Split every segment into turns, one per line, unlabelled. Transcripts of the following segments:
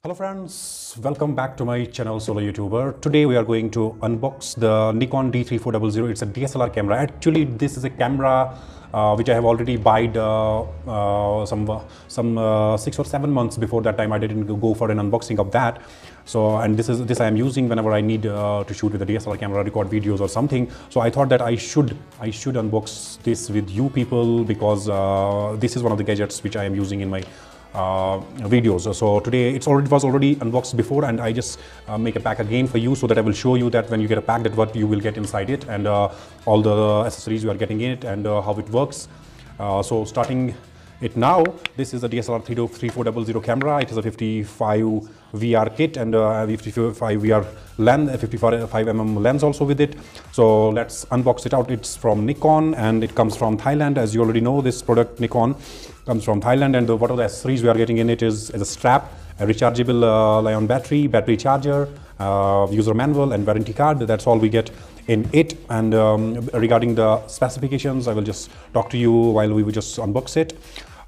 Hello friends, welcome back to my channel Solo YouTuber. Today we are going to unbox the Nikon D3400. It's a DSLR camera. Actually this is a camera which I have already bought some 6 or 7 months before that time. I didn't go for an unboxing of that. So, and this I am using whenever I need to shoot with a DSLR camera, record videos or something. So I thought that I should unbox this with you people because this is one of the gadgets which I am using in my videos. So today it was already unboxed before, and I just make a pack again for you so that I will show you that when you get a pack, that what you will get inside it, and all the accessories you are getting in it, and how it works. So starting it now, this is a DSLR 3400 camera. It is a 55 VR kit and 55 VR lens, 55mm lens also with it. So let's unbox it out. It's from Nikon and it comes from Thailand. As you already know, this product Nikon comes from Thailand, and what are the accessories we are getting in it is a strap, a rechargeable Li-ion battery charger, user manual and warranty card. That's all we get in it. And regarding the specifications, I will just talk to you while we will just unbox it.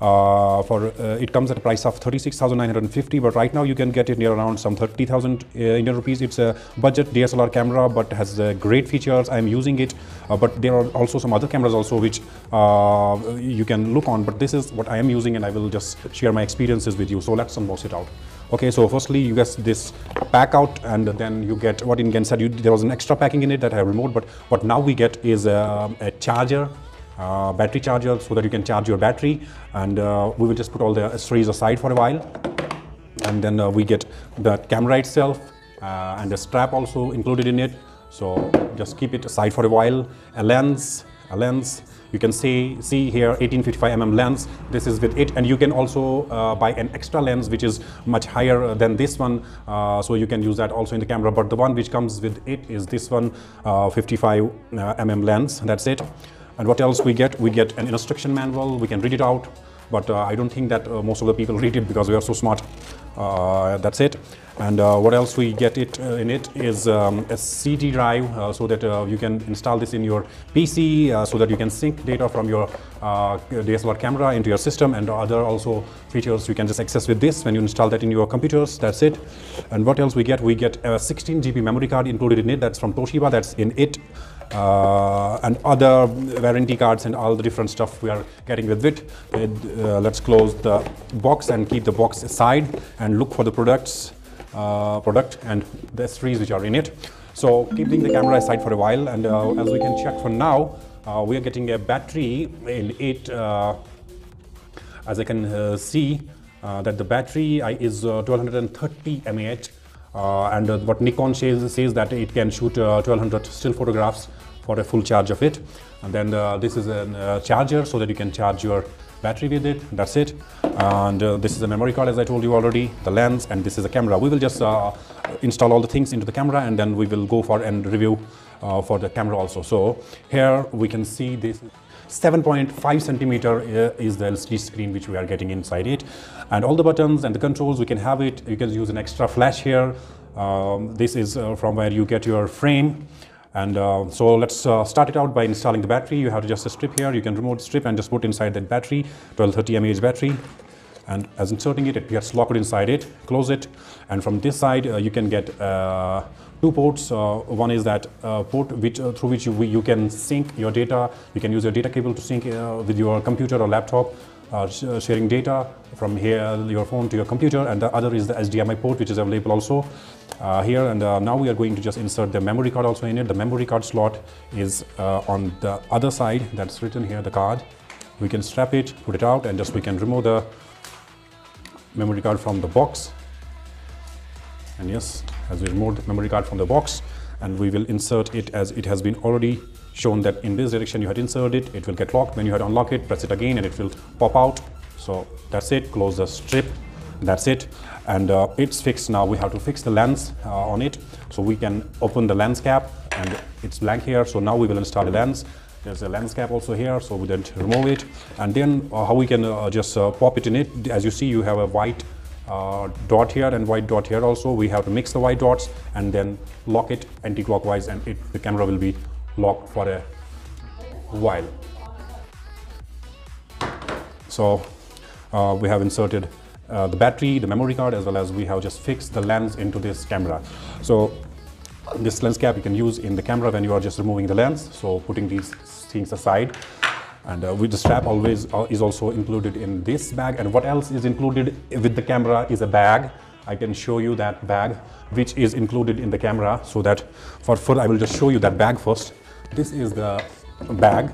It comes at a price of 36,950, but right now you can get it near around some 30,000 Indian rupees. It's a budget DSLR camera, but has great features. I'm using it, but there are also some other cameras also which you can look on, but this is what I am using, and I will just share my experiences with you. So let's unbox it out. Okay, so firstly you get this pack out, and then you get what in said there was an extra packing in it that I have removed, but what now we get is a charger, battery charger, so that you can charge your battery. And we will just put all the accessories aside for a while, and then we get the camera itself and the strap also included in it. So just keep it aside for a while. A lens, you can see here 1855mm lens. This is with it, and you can also buy an extra lens which is much higher than this one, so you can use that also in the camera, but the one which comes with it is this one, 55mm lens. That's it. And what else we get? We get an instruction manual. We can read it out, but I don't think that most of the people read it because we are so smart. That's it. And what else we get in it is a CD drive, so that you can install this in your PC, so that you can sync data from your DSLR camera into your system, and other also features you can just access with this when you install that in your computers. That's it. And what else we get? We get a 16 GB memory card included in it. That's from Toshiba. That's in it. And other warranty cards and all the different stuff we are getting with it. Let's close the box and keep the box aside and look for the product and the accessories which are in it. So keeping the camera aside for a while, and as we can check for now, we are getting a battery in it. As I can see that the battery is 1230 mAh, and what Nikon says that it can shoot 1200 still photographs for a full charge of it. And then this is a charger so that you can charge your battery with it. That's it. And this is a memory card, as I told you already, the lens, and this is a camera. We will just install all the things into the camera, and then we will go for and review for the camera also. So here we can see this 7.5 centimeter is the LCD screen which we are getting inside it, and all the buttons and the controls we can have it. You can use an extra flash here. This is from where you get your frame. And so let's start it out by installing the battery. You have to just a strip here. You can remove the strip and just put inside that battery, 1230 mAh battery. And as inserting it, it gets locked inside it. Close it, and from this side you can get 2 ports. One is that port through which you can sync your data. You can use your data cable to sync with your computer or laptop, sharing data from here, your phone to your computer. And the other is the HDMI port, which is available also here. And now we are going to just insert the memory card also in it. The memory card slot is on the other side. That's written here, the card. We can strap it, put it out, and just we can remove the memory card from the box. And yes, as we remove the memory card from the box, and we will insert it as it has been already shown that in this direction you had inserted it, it will get locked. When you had unlock it, press it again and it will pop out. So that's it. Close the strip. That's it. And it's fixed. Now we have to fix the lens on it. So we can open the lens cap, and it's blank here. So now we will install the lens. There's a lens cap also here, so we then remove it. And then how we can just pop it in it. As you see, you have a white dot here and white dot here also. We have to mix the white dots and then lock it anti-clockwise, and the camera will be locked for a while. So we have inserted the battery, the memory card, as well as we have just fixed the lens into this camera. So this lens cap you can use in the camera when you are just removing the lens. So putting these things aside, and with the strap always is also included in this bag. And what else is included with the camera is a bag. I can show you that bag which is included in the camera, so that for I will just show you that bag first. This is the bag.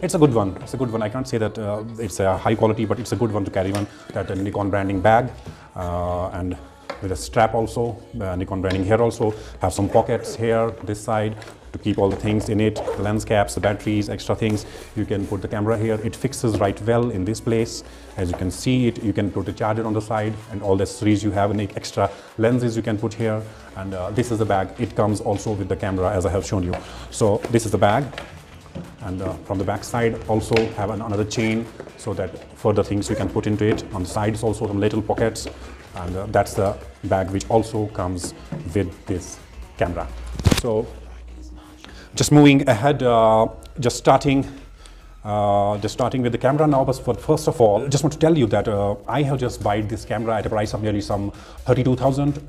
It's a good one. It's a good one. I can't say that it's a high quality, but it's a good one to carry on. That Nikon branding bag, and with a strap also, Nikon branding here also. Have some pockets here, this side, to keep all the things in it, the lens caps, the batteries, extra things. You can put the camera here. It fixes right well in this place. As you can see it, you can put a charger on the side, and all the accessories you have, and extra lenses you can put here. And this is the bag. It comes also with the camera, as I have shown you. So this is the bag. And from the back side also have another chain, so that further things you can put into it. On the sides also some little pockets, and that's the bag which also comes with this camera. So just moving ahead, just starting with the camera now. But first of all, just want to tell you that I have just bought this camera at a price of nearly some 32,000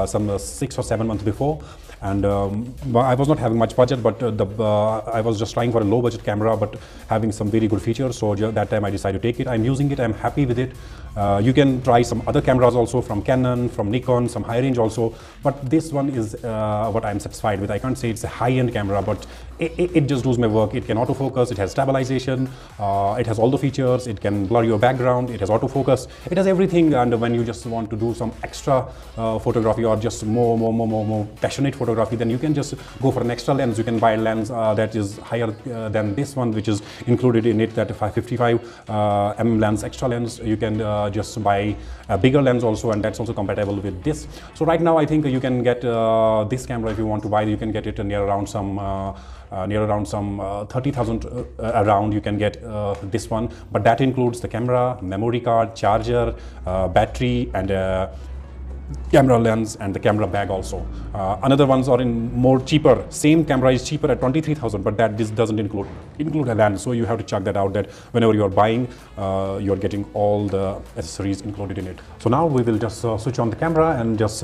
some 6 or 7 months before. And I was not having much budget, but I was just trying for a low budget camera, but having some very good features. So that time I decided to take it. I'm using it. I'm happy with it. You can try some other cameras also, from Canon, from Nikon, some high range also. But this one is what I'm satisfied with. I can't say it's a high-end camera, but it just does my work. It can autofocus. It has stabilization. It has all the features. It can blur your background. It has autofocus. It has everything. And when you just want to do some extra photography, or just more passionate photography, then you can just go for an extra lens. You can buy a lens that is higher than this one, which is included in it, that 555 mm lens, extra lens. You can just buy a bigger lens also, and that's also compatible with this. So right now I think you can get this camera, if you want to buy, you can get it near around some 30,000 around. You can get this one, but that includes the camera, memory card, charger, battery, and camera lens, and the camera bag also. Another ones are in more cheaper. Same camera is cheaper at 23,000, but this doesn't include a lens. So you have to check that out, that whenever you are buying, you are getting all the accessories included in it. So now we will just switch on the camera and just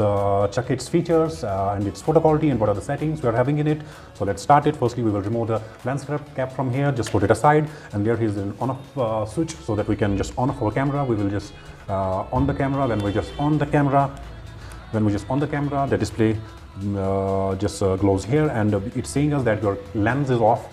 check its features and its photo quality and what are the settings we are having in it. So let's start it. Firstly, we will remove the lens cap from here. Just put it aside, and there is an on-off switch, so that we can just on off our camera. We will just on the camera. When we just on the camera, the display just glows here, and it's saying us that your lens is off.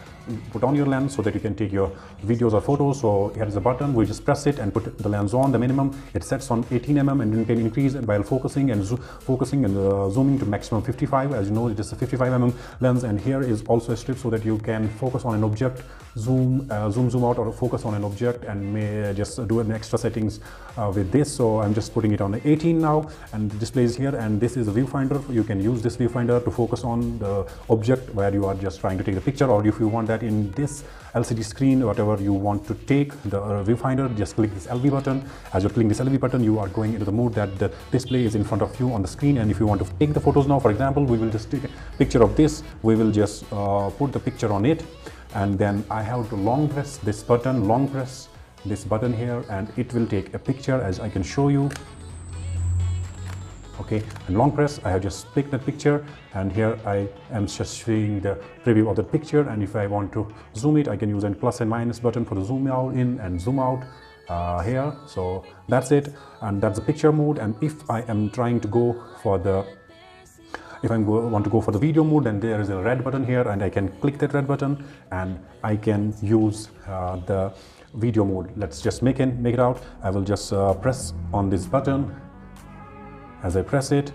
Put on your lens so that you can take your videos or photos. So here is a button. We just press it and put the lens on. The minimum it sets on 18 mm, and you can increase it while focusing and zooming to maximum 55. As you know, it is a 55 mm lens, and here is also a strip so that you can focus on an object, zoom out, or focus on an object, and may just do an extra settings with this. So I'm just putting it on the 18 now, and the display is here, and this is a viewfinder. You can use this viewfinder to focus on the object where you are just trying to take the picture, or if you want that in this LCD screen, whatever you want to take the viewfinder, just click this LV button. As you're clicking this LV button, you are going into the mode that the display is in front of you on the screen. And if you want to take the photos now, for example, we will just take a picture of this. We will just put the picture on it, and then I have to long press this button, here, and it will take a picture, as I can show you. Okay, and long press, I have just clicked the picture, and here I am just showing the preview of the picture. And if I want to zoom it, I can use a plus and minus button for the zoom out in and zoom out here. So that's it, and that's the picture mode. And if I am trying to go for the want to go for the video mode, then there is a red button here, and I can click that red button, and I can use the video mode. Let's just make it out. I will just press on this button. As I press it,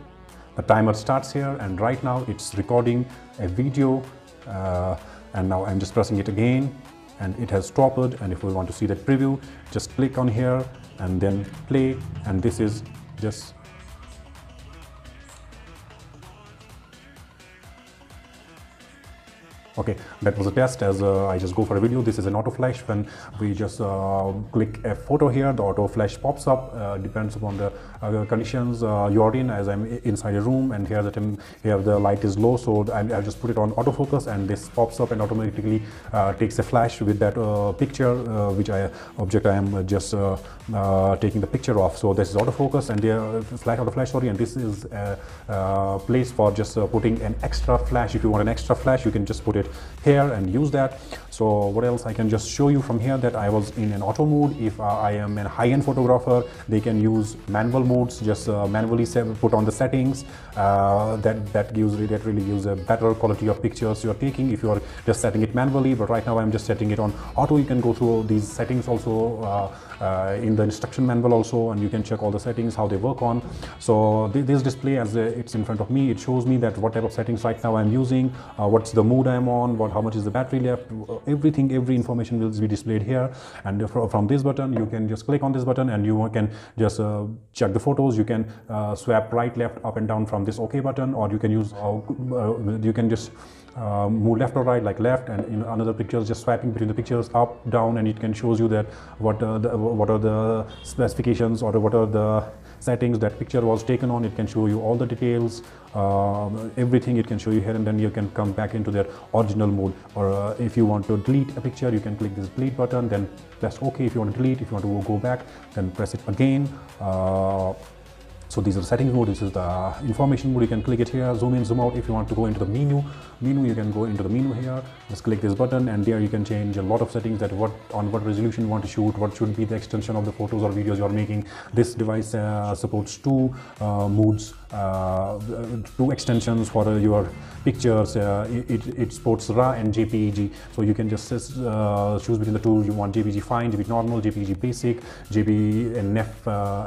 the timer starts here, and right now it's recording a video, and now I'm just pressing it again, and it has stopped. And if we want to see that preview, just click on here and then play, and this is just okay. That was a test, as I just go for a video. This is an auto flash. When we just click a photo here, the auto flash pops up. Depends upon the conditions you are in. As I'm inside a room, and here the light is low, so I'll just put it on autofocus, and this pops up and automatically takes a flash with that picture, object I am just taking the picture off. So this is autofocus and flash autoflash, sorry, and this is a place for just putting an extra flash. If you want an extra flash, you can just put it here and use that. So what else I can just show you from here, that I was in an auto mode. If I am a high-end photographer, they can use manual modes, just manually put on the settings. That really gives a better quality of pictures you're taking if you're just setting it manually. But right now I'm just setting it on auto. You can go through these settings also in the instruction manual also, and you can check all the settings, how they work on. So this display, as it's in front of me, it shows me that what type of settings right now I'm using, what's the mood I'm on, how much is the battery left, every information will be displayed here. And from this button, you can just click on this button and you can just check the photos. You can swap right, left, up and down from this OK button, or you can use you can just move left or right, like left, and in another picture just swiping between the pictures up, down, and it can shows you that what are the specifications or what are the settings that picture was taken on. It can show you all the details, everything it can show you here, and then you can come back into their original mode. Or if you want to delete a picture, you can click this delete button, then press OK if you want to delete. If you want to go back, then press it again. So these are the settings mode. This is the information mode. You can click it here, zoom in, zoom out. If you want to go into the menu, you can go into the menu here. Just click this button, and there you can change a lot of settings, that on what resolution you want to shoot, what should be the extension of the photos or videos you're making. This device supports two modes, two extensions for your pictures. It supports RAW and JPEG. So you can just choose between the two. You want JPEG Fine, JPEG Normal, JPEG Basic, JPEG NF,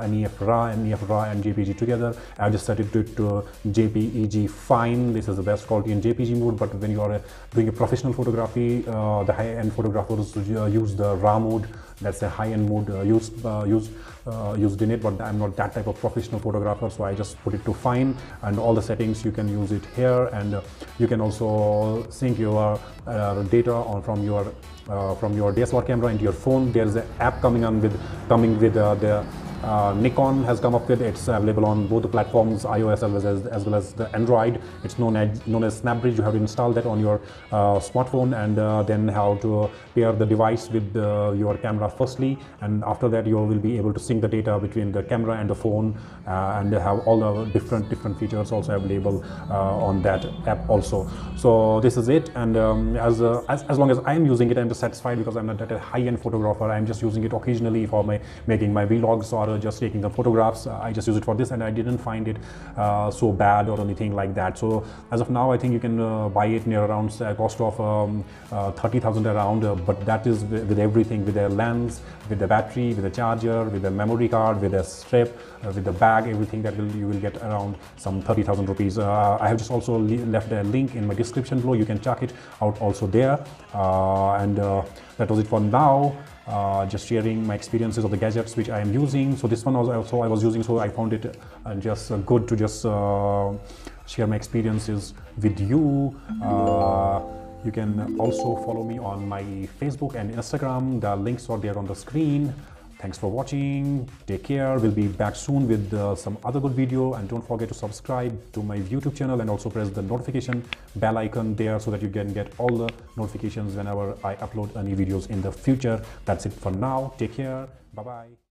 NEF RAW, NEF RAW, and JPEG together. I just set it to JPEG Fine. This is the best quality in JPEG mode. But when you are doing a professional photography, the high-end photographers use the RAW mode. That's a high-end mode used in it. But I'm not that type of professional photographer, so I just put it to Fine. And all the settings, you can use it here, and you can also sync your data from your DSLR camera into your phone. There's an app coming with the Nikon has come up with. It's available on both the platforms, iOS as well as the Android. It's known as SnapBridge. You have to install that on your smartphone, and then how to pair the device with your camera firstly, and after that you will be able to sync the data between the camera and the phone, and have all the different features also available on that app also. So this is it, and as long as I'm using it, I'm just satisfied, because I'm not that a high-end photographer. I'm just using it occasionally for making my vlogs or just taking the photographs. I just use it for this, and I didn't find it so bad or anything like that. So as of now, I think you can buy it near around a cost of 30,000 around, but that is with everything, with the lens, with the battery, with the charger, with the memory card, with the strip, with the bag, everything that you will get around some 30,000 rupees. I have just also left a link in my description below. You can check it out also there, and that was it for now. Just sharing my experiences of the gadgets which I am using. So this one also I was using, so I found it just good to just share my experiences with you. You can also follow me on my Facebook and Instagram. The links are there on the screen. Thanks for watching. Take care. We'll be back soon with some other good video, and don't forget to subscribe to my YouTube channel and also press the notification bell icon there, so that you can get all the notifications whenever I upload any videos in the future. That's it for now. Take care. Bye bye.